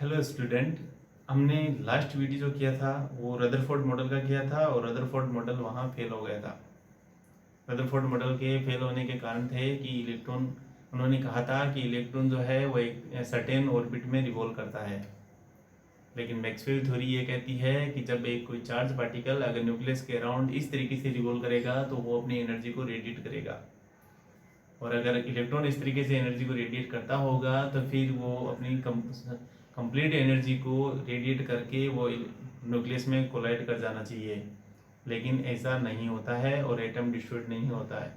Hello student. हमने last video जो किया था वो रदरफोर्ड मॉडल का किया था और रदरफोर्ड मॉडल वहाँ फेल हो गया था। रदरफोर्ड मॉडल के फेल होने के कारण थे कि इलेक्ट्रॉन, उन्होंने कहा था कि इलेक्ट्रॉन जो है वो एक सर्टेन ऑर्बिट में रिवॉल्व करता है। लेकिन मैक्सवेल थ्योरी ये कहती है कि जब एक कोई चार्ज पार्टिकल अगर न्यूक्लियस के अराउंड इस तरीके से रिवॉल्व करेगा तो वो अपनी एनर्जी को रेडिएट करेगा, और अगर इलेक्ट्रॉन इस तरीके से एनर्जी को रेडिएट करता होगा तो फिर वो अपनी कंप्लीट एनर्जी को रेडिएट करके वो न्यूक्लियस में कोलाइड कर जाना चाहिए। लेकिन ऐसा नहीं होता है और एटम डिस्ट्रॉयड नहीं होता है।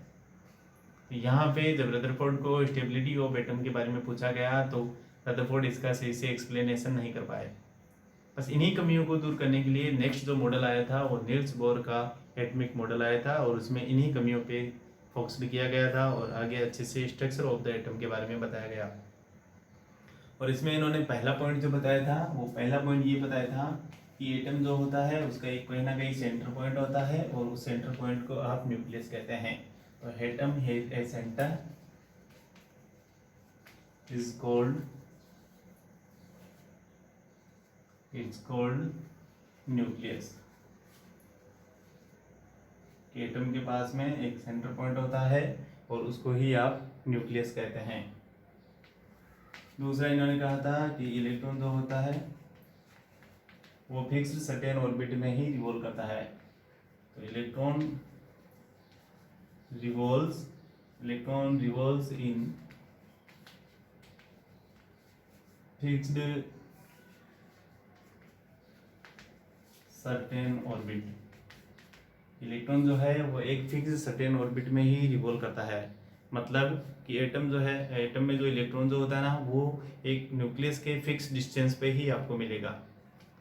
यहाँ पे जब रदरफोर्ड को स्टेबिलिटी ऑफ एटम के बारे में पूछा गया तो रदरफोर्ड इसका सही से एक्सप्लेनेशन नहीं कर पाए। बस इन्हीं कमियों को दूर करने के लिए नेक्स्ट जो मॉडल आया था वो नील्स बोर का एटमिक मॉडल आया था, और उसमें इन्हीं कमियों पे फोकस्ड किया गया था और आगे अच्छे से स्ट्रक्चर ऑफ द एटम के बारे में बताया गया। और इसमें इन्होंने पहला पॉइंट जो बताया था वो पहला पॉइंट ये बताया था कि एटम जो होता है उसका एक कहीं ना कहीं सेंटर पॉइंट होता है और उस सेंटर पॉइंट को आप न्यूक्लियस कहते हैं। तो atom has a centre is called nucleus. Atom के पास में एक सेंटर पॉइंट होता है और उसको ही आप न्यूक्लियस कहते हैं। दूसरा इन्होंने कहा था कि इलेक्ट्रॉन जो होता है वो फिक्स्ड सर्टेन ऑर्बिट में ही रिवॉल्व करता है। तो electron revolves in fixed certain orbit. Electron जो है वो एक फिक्स सर्टेन ऑर्बिट में ही रिवॉल्व करता है। मतलब कि एटम जो है, एटम में जो इलेक्ट्रॉन जो होता है ना वो एक न्यूक्लियस के फिक्स डिस्टेंस पे ही आपको मिलेगा।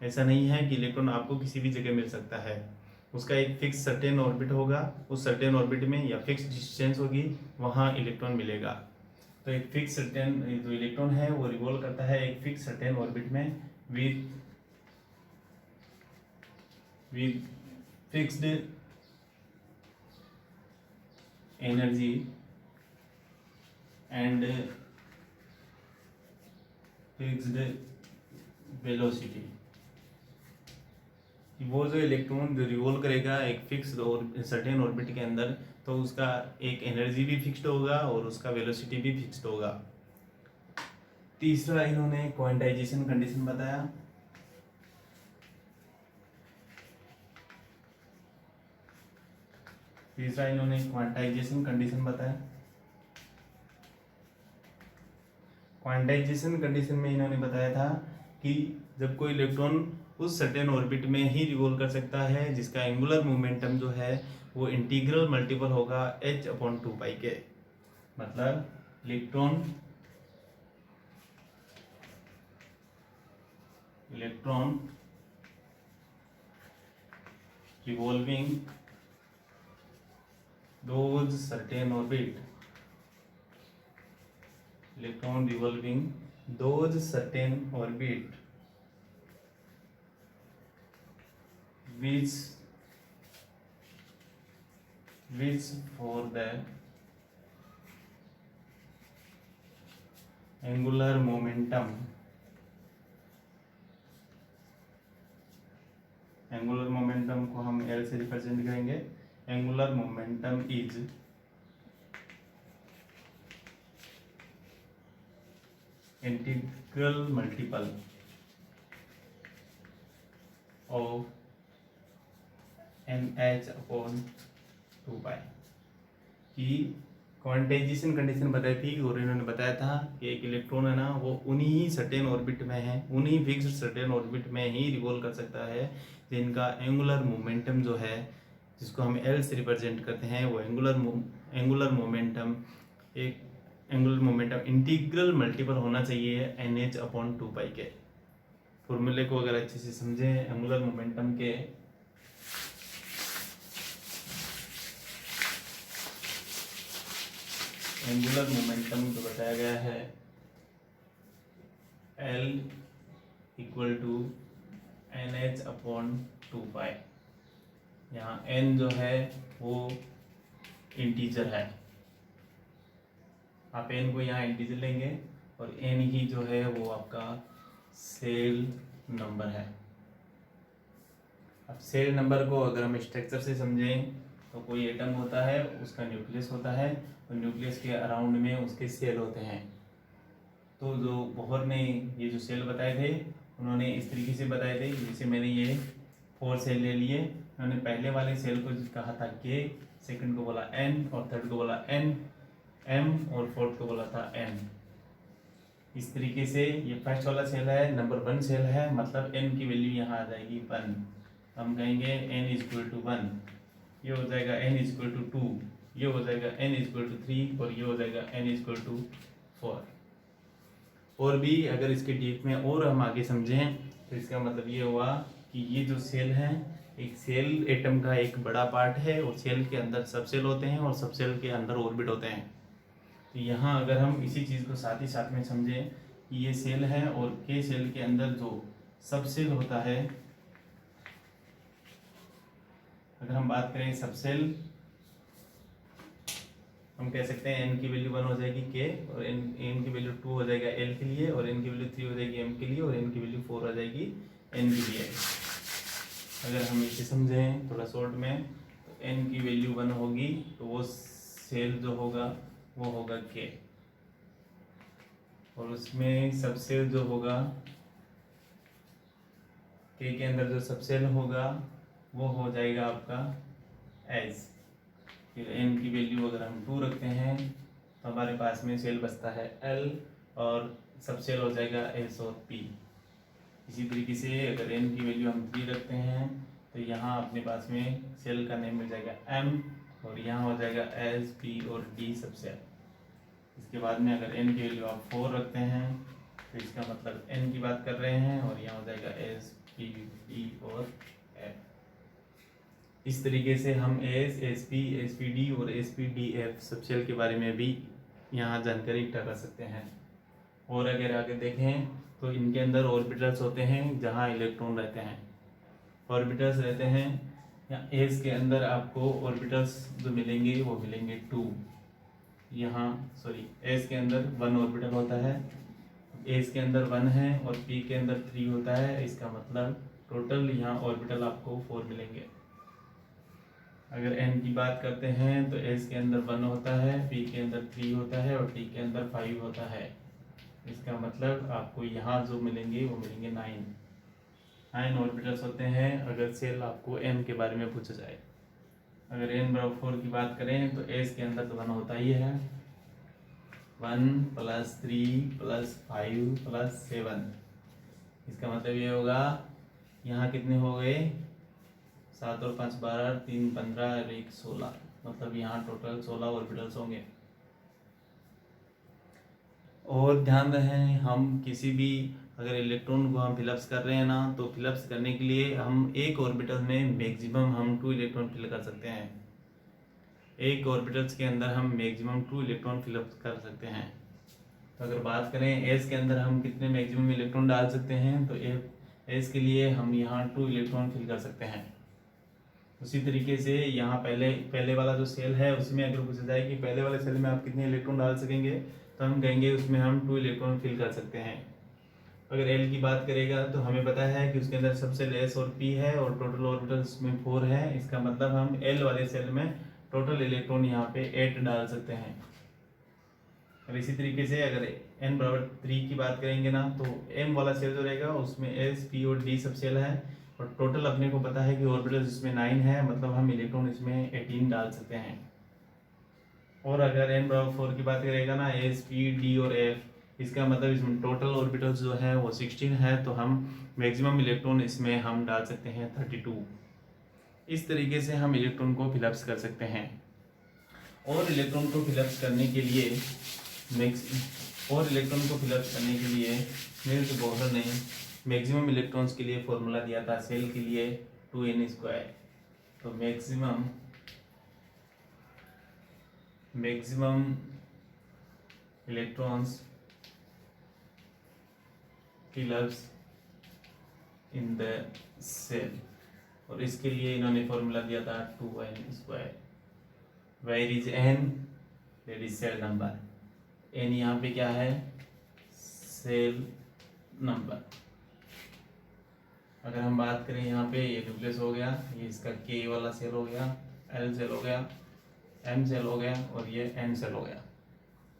ऐसा नहीं है कि इलेक्ट्रॉन आपको किसी भी जगह मिल सकता है। उसका एक फिक्स सर्टेन ऑर्बिट होगा, उस सर्टेन ऑर्बिट में या फिक्स डिस्टेंस होगी वहाँ इलेक्ट्रॉन मिलेगा। तो एक फिक्स सर्टेन जो इलेक्ट्रॉन है वो रिवॉल्व करता है एक फिक्स सर्टेन ऑर्बिट में with fixed energy and fixed velocity. वो जो इलेक्ट्रॉन जो रिवॉल्व करेगा एक फिक्स और सर्टेन ऑर्बिट के अंदर, तो उसका एक एनर्जी भी फिक्स्ड होगा और उसका वेलोसिटी भी फिक्स्ड होगा। तीसरा इन्होंने क्वांटाइजेशन कंडीशन बताया। क्वांटाइजेशन कंडीशन में इन्होंने बताया था कि जब कोई इलेक्ट्रॉन उस सर्टेन ऑर्बिट में ही रिवॉल्व कर सकता है जिसका एंगुलर मोमेंटम जो है वो इंटीग्रल मल्टीपल होगा h/2π के। मतलब electron revolving those certain orbit which for the angular momentum को हम L से रिप्रेजेंट करेंगे। Angular momentum is integral multiple of NH/2π की क्वांटाइजेशन कंडीशन बताई थी। और इन्होंने बताया था कि एक इलेक्ट्रॉन है ना वो उन्हीं सर्टेन ऑर्बिट में है, उन्हीं फिक्स्ड सर्टेन ऑर्बिट में ही रिवॉल्व कर सकता है जिनका एंगुलर मोमेंटम जो है, जिसको हम L से रिप्रेजेंट करते हैं, वो एंगुलर मोमेंटम इंटीग्रल मल्टीपल होना चाहिए NH/2π के। फॉर्मूले को अगर अच्छे से समझें एंगुलर मोमेंटम के, एंगुलर मोमेंटम तो बताया गया है L = NH/2π। यहाँ n जो है वो इंटीजर है, आप n को यहाँ इंटीजर लेंगे और n ही जो है वो आपका सेल नंबर है। अब सेल नंबर को अगर हम स्ट्रक्चर से समझें तो कोई एटम होता है, उसका न्यूक्लियस होता है और न्यूक्लियस के अराउंड में उसके सेल होते हैं। तो जो बोहर ने ये जो सेल बताए थे उन्होंने इस तरीके से बताए थे, जैसे मैंने ये 4 सेल ले लिए। उन्होंने पहले वाले सेल को कहा था के, सेकंड को बोला एन और थर्ड को बोला एन, एम और फोर्थ को बोला था एन। इस तरीके से ये फर्स्ट वाला सेल है, नंबर 1 सेल है, मतलब एन की वैल्यू यहाँ आ जाएगी 1। हम कहेंगे एन इक्वल टू 1, ये हो जाएगा एन इक्वल टू 2, ये हो जाएगा एन इक्वल टू 3 और ये हो जाएगा एन इक्वल टू 4। और भी अगर इसके डीप में और हम आगे समझें तो इसका मतलब ये हुआ कि ये जो सेल है, एक सेल एटम का एक बड़ा पार्ट है और सेल के अंदर सब सेल होते हैं और सब सेल के अंदर ऑर्बिट होते हैं। तो यहाँ अगर हम इसी चीज़ को साथ ही साथ में समझें कि ये सेल है और के सेल के अंदर जो सब सेल होता है, अगर हम बात करें सब सेल, हम कह सकते हैं एन की वैल्यू 1 हो जाएगी के और एन की वैल्यू 2 हो जाएगा एल के लिए और एन की वैल्यू 3 हो जाएगी एम के लिए और एन की वैल्यू 4 हो जाएगी एन के लिए। अगर हम इसे समझें थोड़ा शॉर्ट में, तो एन की वैल्यू 1 होगी तो वो सेल जो होगा वो होगा के, और उसमें सब सेल जो होगा के अंदर जो सब सेल होगा वो हो जाएगा आपका एस। फिर एन की वैल्यू अगर हम 2 रखते हैं तो हमारे पास में सेल बचता है एल और सब सेल हो जाएगा एस और पी। इसी तरीके से अगर एन की वैल्यू हम 3 रखते हैं तो यहाँ अपने पास में सेल का नेम मिल जाएगा एम और यहाँ हो जाएगा एस, पी और डी सब सेल। इसके बाद में अगर एन की वैल्यू आप 4 रखते हैं तो इसका मतलब एन की बात कर रहे हैं और यहाँ हो जाएगा एस, पी, डी और एफ। इस तरीके से हम एस, एस पी डी और एस पी डी एफ सब सेल के बारे में भी यहाँ जानकारी इकट्ठा कर सकते हैं। और अगर आगे देखें तो इनके अंदर ऑर्बिटल्स होते हैं जहाँ इलेक्ट्रॉन रहते हैं, ऑर्बिटल्स रहते हैं। या एस के अंदर आपको ऑर्बिटल्स जो मिलेंगे वो मिलेंगे 2, यहाँ सॉरी एस के अंदर 1 ऑर्बिटल होता है, एस के अंदर 1 है और पी के अंदर 3 होता है। इसका मतलब टोटल यहाँ ऑर्बिटल आपको 4 मिलेंगे। अगर एन की बात करते हैं तो एस के अंदर 1 होता है, पी के अंदर 3 होता है और टी के अंदर 5 होता है। इसका मतलब आपको यहाँ जो मिलेंगे वो मिलेंगे 9 ऑर्बिटल्स होते हैं अगर सेल आपको एम के बारे में पूछा जाए। अगर एन बराबर 4 की बात करें तो एस के अंदर तो 1 होता ही है, 1 + 3 + 5 + 7। इसका मतलब ये होगा यहाँ कितने हो गए, 7 और 5 12, 3 15 और 1 16, मतलब यहाँ टोटल 16 ऑर्बिटल्स होंगे। और ध्यान रहे हम किसी भी अगर इलेक्ट्रॉन को हम फिलअप्स कर रहे हैं ना, तो फिलअप्स करने के लिए हम एक ऑर्बिटल में मैक्सिमम हम 2 इलेक्ट्रॉन फिल कर सकते हैं। एक ऑर्बिटल्स के अंदर हम मैक्सिमम 2 इलेक्ट्रॉन फिलअप कर सकते हैं। तो अगर बात करें एस के अंदर हम कितने मैक्सिमम इलेक्ट्रॉन डाल सकते हैं, तो एस के लिए हम यहाँ 2 इलेक्ट्रॉन फिल कर सकते हैं। उसी तरीके से यहाँ पहले वाला जो सेल है उसमें अगर पूछा जाए कि पहले वाले सेल में आप कितने इलेक्ट्रॉन डाल सकेंगे, तो हम कहेंगे उसमें हम 2 इलेक्ट्रॉन फिल कर सकते हैं। अगर एल की बात करेगा तो हमें पता है कि उसके अंदर सबसे एस और पी है और टोटल ऑर्बिटल्स में 4 है। इसका मतलब हम एल वाले सेल में टोटल इलेक्ट्रॉन यहाँ पे 8 डाल सकते हैं। और इसी तरीके से अगर n बराबर 3 की बात करेंगे ना, तो m वाला सेल जो रहेगा उसमें s, p और d सब सेल है और टोटल अपने को पता है कि ऑर्बिटल्स इसमें 9 है, मतलब हम इलेक्ट्रॉन इसमें 18 डाल सकते हैं। और अगर n बराबर 4 की बात करेगा ना, s, p, d और f, इसका मतलब इसमें टोटल ऑर्बिटल्स जो है वो 16 है, तो हम मैक्सिमम इलेक्ट्रॉन इसमें हम डाल सकते हैं 32। इस तरीके से हम इलेक्ट्रॉन को फिलअप्स कर सकते हैं। और इलेक्ट्रॉन को फिलअप्स करने के लिए नील्स बोहर ने मैक्सिमम इलेक्ट्रॉन्स के लिए फॉर्मूला दिया था सेल के लिए 2n²। तो maximum electrons fill ups in the shell, और इसके लिए इन्होंने फॉर्मूला दिया था 2n²। Where is n, that is shell number. n यहाँ पे क्या है, सेल नंबर। अगर हम बात करें यहाँ पे, ये न्यूक्लियस हो गया, ये इसका के वाला सेल हो गया, एल सेल हो गया, एम सेल हो गया और ये एन सेल हो गया।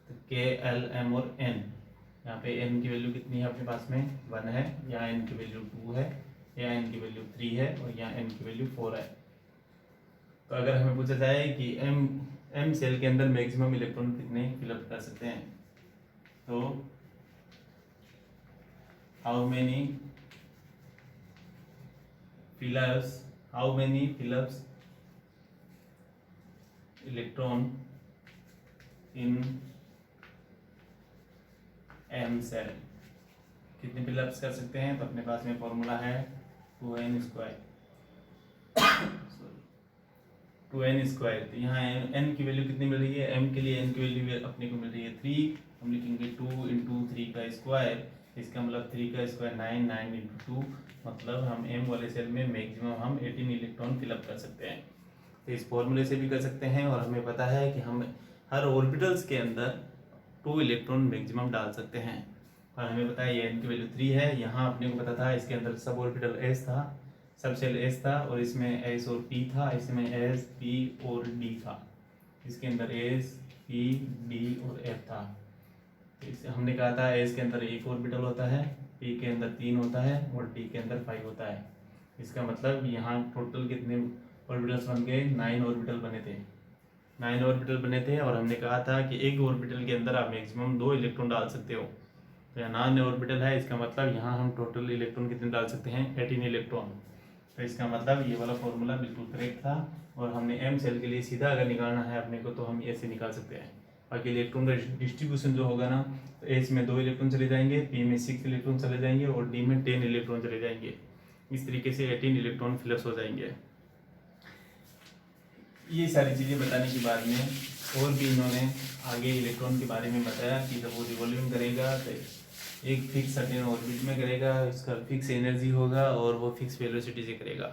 तो के, एल, एम और एन, यहाँ पे एन की वैल्यू कितनी है अपने पास में 1 है, यहाँ एन की वैल्यू 2 है, यहाँ एन की वैल्यू 3 है और यहाँ एन की वैल्यू 4 है। तो अगर हमें पूछा जाए कि एम सेल के अंदर मैक्सिमम इलेक्ट्रॉन कितने फिलअप कर सकते हैं, तो how many fill ups electron in M shell, कितने फिलअप्स कर सकते हैं। तो अपने पास में फॉर्मूला है 2n स्क्वायर, 2n स्क्वायर। तो यहाँ n की वैल्यू कितनी मिल रही है, m के लिए n की वैल्यू अपने को मिल रही है 3, हम लिखेंगे 2 इंटू 3 का स्क्वायर, इसका मतलब 3 का स्क्वायर 9, 9 इंटू 2, मतलब हम m वाले सेल में मैक्सिमम हम 18 इलेक्ट्रॉन फिलअप कर सकते हैं। तो इस फॉर्मूले से भी कर सकते हैं और हमें पता है कि हम हर ऑर्बिटल्स के अंदर 2 इलेक्ट्रॉन मैक्सिमम डाल सकते हैं और हमें पता है ये n की वैल्यू 3 है। यहाँ अपने को पता था इसके अंदर सब ऑर्बिटल s था, सब सेल s था और इसमें s और p था, इसमें s, p और d था, इसके अंदर s, p, d और f था। इसे हमने कहा था s के अंदर एक ऑर्बिटल होता है, p के अंदर 3 होता है और d के अंदर 5 होता है। इसका मतलब यहाँ टोटल कितने ऑर्बिटल्स बन गए, 9 ऑर्बिटल बने थे, 9 ऑर्बिटल बने थे और हमने कहा था कि एक ऑर्बिटल के अंदर आप मैक्सिमम 2 इलेक्ट्रॉन डाल सकते हो। तो यहाँ 9 ऑर्बिटल है, इसका मतलब यहाँ हम टोटल इलेक्ट्रॉन कितने डाल सकते हैं, 18 इलेक्ट्रॉन। तो इसका मतलब ये वाला फॉर्मूला बिल्कुल करेक्ट था और हमने एम सेल के लिए सीधा अगर निकालना है अपने को तो हम ऐसे निकाल सकते हैं। बाकी इलेक्ट्रॉन का डिस्ट्रीब्यूशन जो होगा ना, तो एच में 2 इलेक्ट्रॉन चले जाएंगे, पी में 6 इलेक्ट्रॉन चले जाएंगे और डी में 10 इलेक्ट्रॉन चले जाएंगे। इस तरीके से 18 इलेक्ट्रॉन फिलअप्स हो जाएंगे। ये सारी चीज़ें बताने के बाद में और भी इन्होंने आगे इलेक्ट्रॉन के बारे में बताया कि जब वो रिवॉल्विंग करेगा तो एक फिक्स सर्टेन ऑर्बिट में करेगा, इसका फिक्स एनर्जी होगा और वो फिक्स वेलोसिटी से करेगा।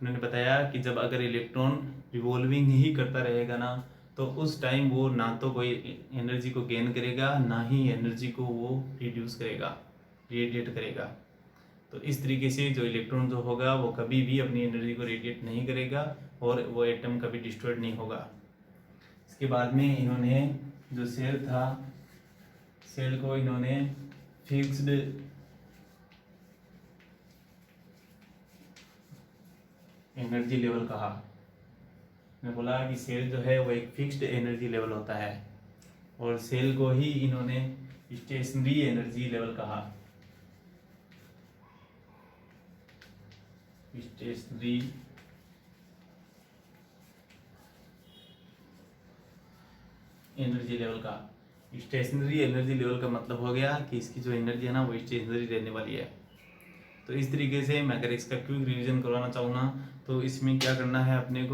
उन्होंने बताया कि जब अगर इलेक्ट्रॉन रिवॉल्विंग ही करता रहेगा ना, तो उस टाइम वो ना तो कोई एनर्जी को गेन करेगा, ना ही एनर्जी को वो रिड्यूस करेगा, रेडिएट करेगा। तो इस तरीके से जो इलेक्ट्रॉन जो होगा वो कभी भी अपनी एनर्जी को रेडिएट नहीं करेगा और वो एटम कभी डिस्ट्रॉयड नहीं होगा। इसके बाद में इन्होंने जो सेल था, सेल को इन्होंने फिक्स्ड एनर्जी लेवल कहा। मैं बोला कि सेल जो है वो एक फिक्स्ड एनर्जी लेवल होता है और सेल को ही इन्होंने स्टेशनरी एनर्जी लेवल कहा। स्टेशनरी एनर्जी लेवल का, स्टेशनरी एनर्जी लेवल का मतलब हो गया कि इसकी जो एनर्जी है ना वो स्टेशनरी रहने वाली है। तो इस तरीके से मैं अगर इसका क्विक रिवीजन करवाना चाहूँ ना, तो इसमें क्या करना है अपने को,